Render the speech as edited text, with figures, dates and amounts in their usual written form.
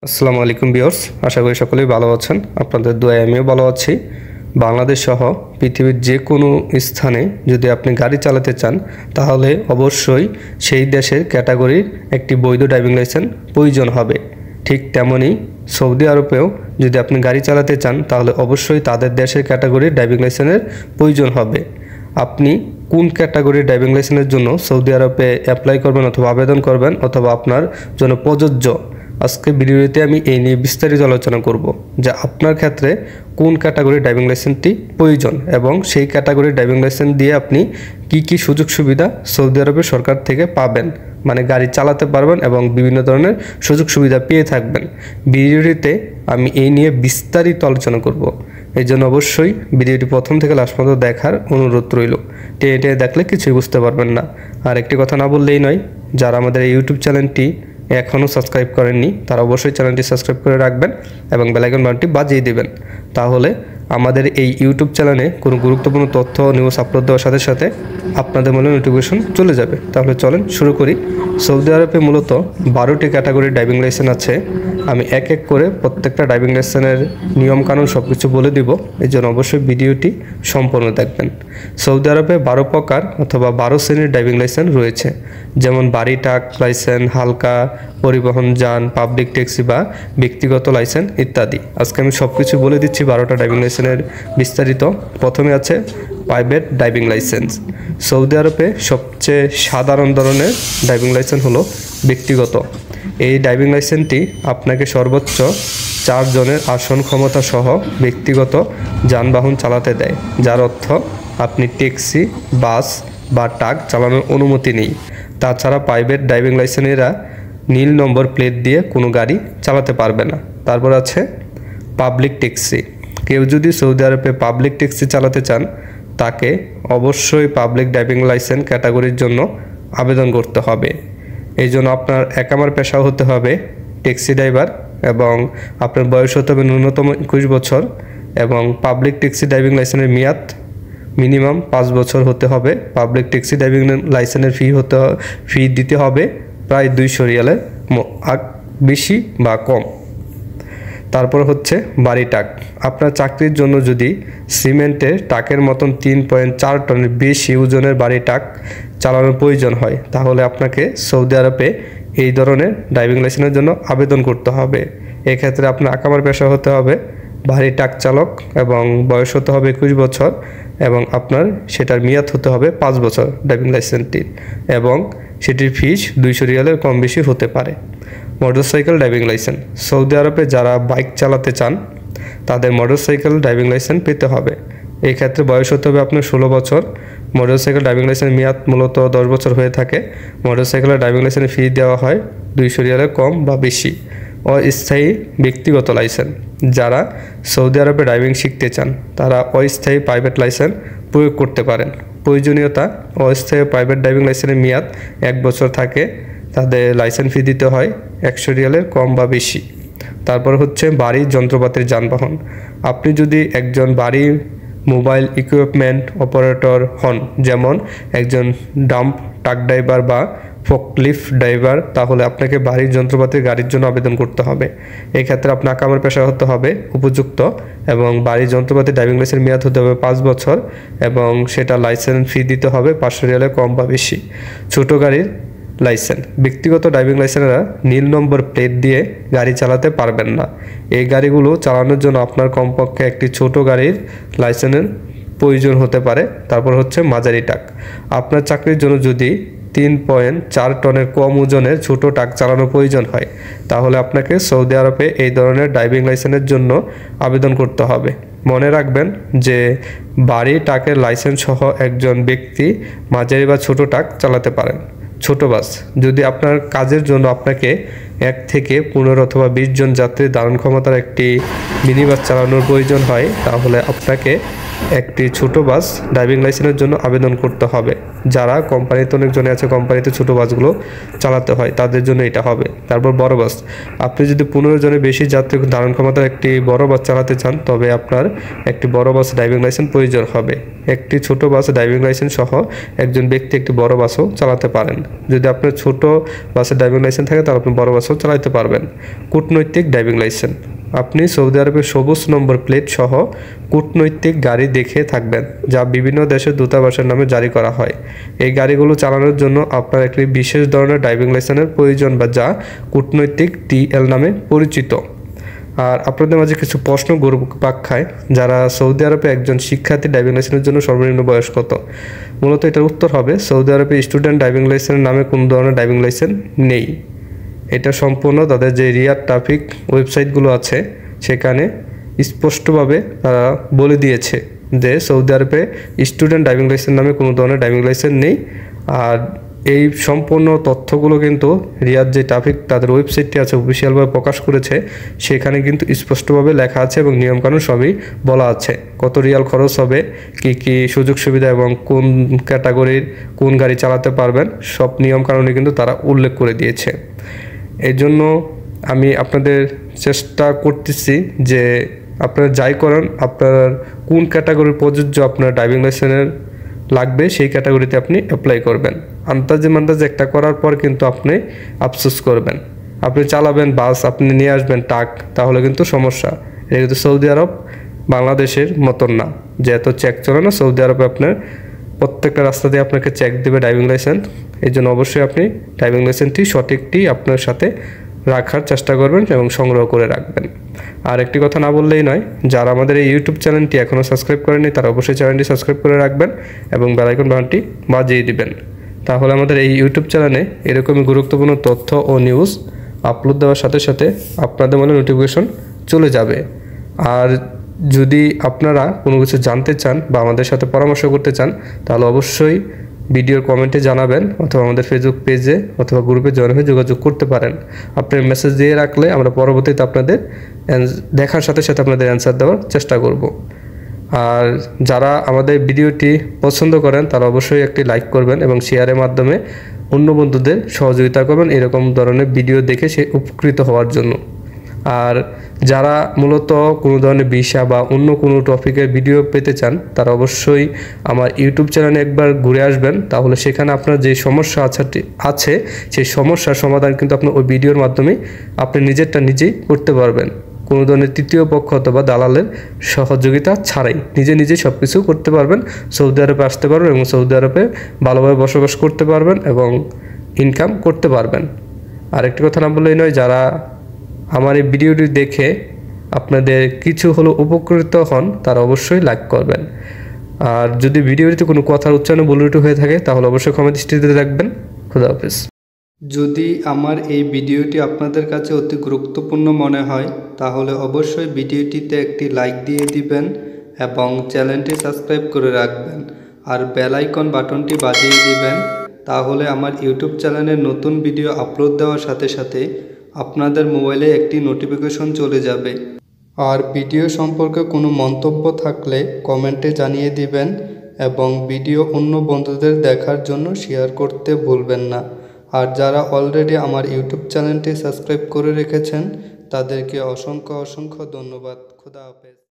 আসসালামু আলাইকুম ভিউয়ার্স, আশা করি সকলেই ভালো আছেন। আপনাদের দোয়ায় আমিও ভালো আছি। বাংলাদেশ সহ পৃথিবীর যে কোনো স্থানে যদি আপনি গাড়ি চালাতে চান তাহলে অবশ্যই সেই দেশের ক্যাটাগরির একটি বৈধ ড্রাইভিং লাইসেন্স প্রয়োজন হবে। ঠিক তেমনই সৌদি আরবেও যদি আপনি গাড়ি চালাতে চান তাহলে অবশ্যই তাদের দেশের ক্যাটাগরির ড্রাইভিং লাইসেন্সের প্রয়োজন হবে। আপনি কোন ক্যাটাগরির ড্রাইভিং লাইসেন্সের জন্য সৌদি আরবে অ্যাপ্লাই করবেন অথবা আবেদন করবেন অথবা আপনার জন্য প্রযোজ্য, আজকে ভিডিওতে আমি এই নিয়ে বিস্তারিত আলোচনা করব যে আপনার ক্ষেত্রে কোন ক্যাটাগরির ড্রাইভিং লাইসেন্সটি প্রয়োজন এবং সেই ক্যাটাগরির ড্রাইভিং লাইসেন্স দিয়ে আপনি কি সুযোগ সুবিধা সৌদি আরবের সরকার থেকে পাবেন, মানে গাড়ি চালাতে পারবেন এবং বিভিন্ন ধরনের সুযোগ সুবিধা পেয়ে থাকবেন। ভিডিওটিতে আমি এই নিয়ে বিস্তারিত আলোচনা করব, এই জন্য অবশ্যই ভিডিওটি প্রথম থেকে লাস্ট পর্যন্ত দেখার অনুরোধ রইল। টেনে দেখলে কিছুই বুঝতে পারবেন না। আর একটি কথা না বললেই নয়, যারা আমাদের এই ইউটিউব চ্যানেলটি এখনও সাবস্ক্রাইব করেননি তারা অবশ্যই চ্যানেলটি সাবস্ক্রাইব করে রাখবেন এবং বেল আইকন বাটনটি বাজিয়ে দিবেন। তাহলে আমাদের এই ইউটিউব চ্যানেলে কোনো গুরুত্বপূর্ণ তথ্য নিউজ আপলোড দেওয়ার সাথে সাথে আপনাদের মনে নোটিফিকেশন চলে যাবে। তাহলে চলেন শুরু করি। সৌদি আরবে মূলত 12টি ক্যাটাগরির ড্রাইভিং লাইসেন্স আছে। আমি এক এক করে প্রত্যেকটা ড্রাইভিং লাইসেন্সের নিয়মকানুন সব কিছু বলে দিব, এই জন্য অবশ্যই ভিডিওটি সম্পূর্ণ দেখবেন। সৌদি আরবে 12 প্রকার অথবা 12 শ্রেণীর ড্রাইভিং লাইসেন্স রয়েছে, যেমন বাড়ি ট্রাক লাইসেন্স, হালকা পরিবহন যান, পাবলিক ট্যাক্সি বা ব্যক্তিগত লাইসেন্স ইত্যাদি। আজকে আমি সব কিছু বলে দিচ্ছি 12টা ড্রাইভিং লাইসেন্সের বিস্তারিত। প্রথমে আছে প্রাইভেট ড্রাইভিং লাইসেন্স। সৌদি আরবে সবচেয়ে সাধারণ ধরনের ড্রাইভিং লাইসেন্স হলো ব্যক্তিগত। এই ড্রাইভিং লাইসেন্সটি আপনাকে সর্বোচ্চ 4 জনের আসন ক্ষমতা সহ ব্যক্তিগত যানবাহন চালাতে দেয়, যার অর্থ আপনি ট্যাক্সি, বাস বা ট্রাক চালানোর অনুমতি নেই। তাছাড়া প্রাইভেট ড্রাইভিং লাইসেন্সেরা নীল নম্বর প্লেট দিয়ে কোনো গাড়ি চালাতে পারবে না। তারপর আছে পাবলিক ট্যাক্সি। কেউ যদি সৌদি আরবে পাবলিক ট্যাক্সি চালাতে চান তাকে অবশ্যই পাবলিক ড্রাইভিং লাইসেন্স ক্যাটাগরির জন্য আবেদন করতে হবে। এই জন্য আপনার একামার পেশাও হতে হবে ট্যাক্সি ড্রাইভার এবং আপনার বয়স হতে হবে ন্যূনতম 21 বছর এবং পাবলিক ট্যাক্সি ড্রাইভিং লাইসেন্সের মেয়াদ মিনিমাম 5 বছর হতে হবে। পাবলিক ট্যাক্সি ড্রাইভিং লাইসেন্সের ফি দিতে হবে প্রায় 200 রিয়ালের বেশি বা কম। তারপর হচ্ছে বাড়ি ট্রাক। আপনার চাকরির জন্য যদি সিমেন্টের ট্রাকের মতন 3.4 টনের বেশি ওজনের বাড়ি ট্রাক চালানোর প্রয়োজন হয় তাহলে আপনাকে সৌদি আরবে এই ধরনের ড্রাইভিং লাইসেন্সের জন্য আবেদন করতে হবে। এক্ষেত্রে আপনার আকামার পেশা হতে হবে ভারী ট্রাক চালক এবং বয়স হতে হবে 21 বছর এবং আপনার সেটার মেয়াদ হতে হবে 5 বছর ড্রাইভিং লাইসেন্সটির এবং সেটির ফিস 200 রিয়ালের কম বেশি হতে পারে। Motorcycle driving licence. সৌদি আরবে যারা বাইক চালাতে চান তাদের মোটরসাইকেল ড্রাইভিং লাইসেন্স পেতে হবে। এই ক্ষেত্রে বয়স হতে হবে আপনার 16 বছর। মোটরসাইকেল ড্রাইভিং লাইসেন্সের মেয়াদ মূলত 10 বছর হয়ে থাকে। মোটরসাইকেলের ড্রাইভিং লাইসেন্সের ফি দেওয়া হয় 200 রিয়ালের কম বা বেশি। অস্থায়ী ব্যক্তিগত লাইসেন্স। যারা সৌদি আরবে ড্রাইভিং শিখতে চান তারা অস্থায়ী প্রাইভেট লাইসেন্স প্রয়োগ করতে পারেন। প্রয়োজনীয়তা: অস্থায়ী প্রাইভেট ড্রাইভিং লাইসেন্সের মেয়াদ 1 বছর থাকে। তাদের লাইসেন্স ফি দিতে হয় 100 রিয়ালের কম বা বেশি। তারপর হচ্ছে বাড়ির যন্ত্রপাতির যানবাহন। আপনি যদি একজন বাড়ি মোবাইল ইকুইপমেন্ট অপারেটর হন, যেমন একজন ডাম্প ট্রাক ড্রাইভার বা ফোকলিফট ড্রাইভার, তাহলে আপনাকে বাড়ির যন্ত্রপাতির গাড়ির জন্য আবেদন করতে হবে। এই ক্ষেত্রে আপনার আকামার পেশা হতে হবে উপযুক্ত এবং বাড়ির যন্ত্রপাতি ড্রাইভিং লাইসেন্সের মেয়াদ হতে হবে 5 বছর এবং সেটা লাইসেন্স ফি দিতে হবে 500 রিয়ালের কম বা বেশি। ছোট গাড়ির লাইসেন্স। ব্যক্তিগত ড্রাইভিং লাইসেন্সরা নীল নম্বর প্লেট দিয়ে গাড়ি চালাতে পারবেন না। এই গাড়িগুলো চালানোর জন্য আপনার কমপক্ষে একটি ছোট গাড়ির লাইসেন্সের প্রয়োজন হতে পারে। তারপর হচ্ছে মাঝারি ট্রাক। আপনার চাকরির জন্য যদি 3.4 টনের কম ওজনের ছোট ট্রাক চালানোর প্রয়োজন হয় তাহলে আপনাকে সৌদি আরবে এই ধরনের ড্রাইভিং লাইসেন্সের জন্য আবেদন করতে হবে। মনে রাখবেন যে বাড়ি ট্রাকের লাইসেন্স সহ একজন ব্যক্তি মাঝারি বা ছোট ট্রাক চালাতে পারেন। ছোট বাস। যদি আপনার কাজের জন্য আপনাকে 1 থেকে 15 অথবা 20 জন যাত্রীর ধারণ ক্ষমতার একটি মিনি বাস চালানোর প্রয়োজন হয় তাহলে আপনাকে একটি ছোট বাস ড্রাইভিং লাইসেন্সের জন্য আবেদন করতে হবে। যারা কোম্পানিতে অনেকজনে আছে কোম্পানিতে ছোট বাসগুলো চালাতে হয় তাদের জন্য এটা হবে। তারপর বড় বাস, আপনি যদি 15 জনের বেশি যাত্রী ধারণ ক্ষমতার একটি বড় বাস চালাতে চান তবে আপনার একটি বড় বাস ড্রাইভিং লাইসেন্স প্রয়োজন হবে। একটি ছোট বাস ড্রাইভিং লাইসেন্স সহ একজন ব্যক্তি একটি বড় বাসও চালাতে পারেন। যদি আপনার ছোট বাসের ড্রাইভিং লাইসেন্স থাকে তাহলে আপনি বড় বাসও চালাতে পারবেন। কূটনৈতিক ড্রাইভিং লাইসেন্স, আপনি সৌদি আরবের সবুজ নম্বর প্লেট সহ কূটনৈতিক গাড়ি দেখে থাকবেন যা বিভিন্ন দেশের দূতাবাসের নামে জারি করা হয়। এই গাড়িগুলো চালানোর জন্য আপনার একটি বিশেষ ধরনের ড্রাইভিং লাইসেন্সের প্রয়োজন বা যা কূটনৈতিক টিএল নামে পরিচিত। আর আপনাদের মাঝে কিছু প্রশ্ন ঘুরপাক খায়, যারা সৌদি আরবে একজন শিক্ষার্থী ড্রাইভিং লাইসেন্সের জন্য সর্বনিম্ন বয়স কত? মূলত এটার উত্তর হবে সৌদি আরবে স্টুডেন্ট ড্রাইভিং লাইসেন্সের নামে কোনো ধরনের ড্রাইভিং লাইসেন্স নেই। এটা সম্পূর্ণ তাদের যে রিয়াদ ট্রাফিক ওয়েবসাইটগুলো আছে সেখানে স্পষ্টভাবে তারা বলে দিয়েছে যে সৌদি আরবে স্টুডেন্ট ড্রাইভিং লাইসেন্স নামে কোনো ধরনের ড্রাইভিং লাইসেন্স নেই। আর এই সম্পূর্ণ তথ্যগুলো কিন্তু রিয়াদ যে ট্রাফিক তাদের ওয়েবসাইটটি আছে অফিসিয়ালভাবে প্রকাশ করেছে, সেখানে কিন্তু স্পষ্টভাবে লেখা আছে এবং নিয়মকানুন সবই বলা আছে। কত রিয়াল খরচ হবে, কি কি সুযোগ সুবিধা এবং কোন ক্যাটাগরির কোন গাড়ি চালাতে পারবেন, সব নিয়মকানুনই কিন্তু তারা উল্লেখ করে দিয়েছে। এই জন্য আমি আপনাদের চেষ্টা করতেছি যে আপনারা যাই করেন আপনার কোন ক্যাটাগরির প্রযোজ্য আপনার ড্রাইভিং লাইসেন্সের লাগবে সেই ক্যাটাগরিতে আপনি অ্যাপ্লাই করবেন। আন্দাজে একটা করার পর কিন্তু আপনি আফসোস করবেন। আপনি চালাবেন বাস, আপনি নিয়ে আসবেন ট্রাক, তাহলে কিন্তু সমস্যা। এটা কিন্তু সৌদি আরব বাংলাদেশের মতন না যে এত চেক চলে না। সৌদি আরবে আপনার প্রত্যেকটা রাস্তা দিয়ে আপনাকে চেক দেবে ড্রাইভিং লাইসেন্স। এই জন্য অবশ্যই আপনি ড্রাইভিং লাইসেন্সটি সঠিকটি আপনার সাথে রাখার চেষ্টা করবেন এবং সংগ্রহ করে রাখবেন। আর একটি কথা না বললেই নয়, যারা আমাদের এই ইউটিউব চ্যানেলটি এখনও সাবস্ক্রাইব করেনি তারা অবশ্যই চ্যানেলটি সাবস্ক্রাইব করে রাখবেন এবং বেল আইকন বাটনটি বাজিয়ে দিবেন। তাহলে আমাদের এই ইউটিউব চ্যানেলে এরকমই গুরুত্বপূর্ণ তথ্য ও নিউজ আপলোড দেওয়ার সাথে সাথে আপনাদের মনে নোটিফিকেশন চলে যাবে। আর যদি আপনারা কোনো কিছু জানতে চান বা আমাদের সাথে পরামর্শ করতে চান তাহলে অবশ্যই ভিডিওর কমেন্টে জানাবেন অথবা আমাদের ফেসবুক পেজে অথবা গ্রুপে জয়েন হয়ে যোগাযোগ করতে পারেন। আপনার মেসেজ দিয়ে রাখলে আমরা পরবর্তীতে আপনাদের দেখার সাথে সাথে আপনাদের অ্যান্সার দেওয়ার চেষ্টা করব। আর যারা আমাদের ভিডিওটি পছন্দ করেন তারা অবশ্যই একটি লাইক করবেন এবং শেয়ারের মাধ্যমে অন্য বন্ধুদের সহযোগিতা করবেন এরকম ধরনের ভিডিও দেখে সে উপকৃত হওয়ার জন্য। আর যারা মূলত কোনো ধরনের ভিসা বা অন্য কোনো টপিকের ভিডিও পেতে চান তারা অবশ্যই আমার ইউটিউব চ্যানেলে একবার ঘুরে আসবেন। তাহলে সেখানে আপনার যে সমস্যা আছে সেই সমস্যার সমাধান কিন্তু আপনি ওই ভিডিওর মাধ্যমে আপনি নিজেরটা নিজেই করতে পারবেন। কোনো ধরনের তৃতীয় পক্ষ অথবা দালালের সহযোগিতা ছাড়াই নিজে সব কিছু করতে পারবেন। সৌদি আরবে আসতে পারবেন এবং সৌদি আরবে ভালোভাবে বসবাস করতে পারবেন এবং ইনকাম করতে পারবেন। আর একটি কথা না বললেই নয়, যারা আমার এই ভিডিওটি দেখে আপনাদের কিছু হলো উপকৃত হন তারা অবশ্যই লাইক করবেন। আর যদি ভিডিওটিতে কোনো কথার উচ্চারণ ভুলত্রুটি হয়ে থাকে তাহলে অবশ্যই ক্ষমা দৃষ্টিতে রাখবেন। খুদা হাফেজ। যদি আমার এই ভিডিওটি আপনাদের কাছে অতি গুরুত্বপূর্ণ মনে হয় তাহলে অবশ্যই ভিডিওটিতে একটি লাইক দিয়ে দিবেন এবং চ্যানেলটি সাবস্ক্রাইব করে রাখবেন আর বেল আইকন বাটনটি বাজিয়ে দিবেন। তাহলে আমার ইউটিউব চ্যানেলে নতুন ভিডিও আপলোড দেওয়ার সাথে সাথে আপনাদের মোবাইলে একটি নোটিফিকেশন চলে যাবে। আর ভিডিও সম্পর্কে কোনো মন্তব্য থাকলে কমেন্টে জানিয়ে দিবেন এবং ভিডিও অন্য বন্ধুদের দেখার জন্য শেয়ার করতে ভুলবেন না। আর যারা অলরেডি আমার ইউটিউব চ্যানেলটি সাবস্ক্রাইব করে রেখেছেন তাদেরকে অসংখ্য ধন্যবাদ। খুদা হাফেজ।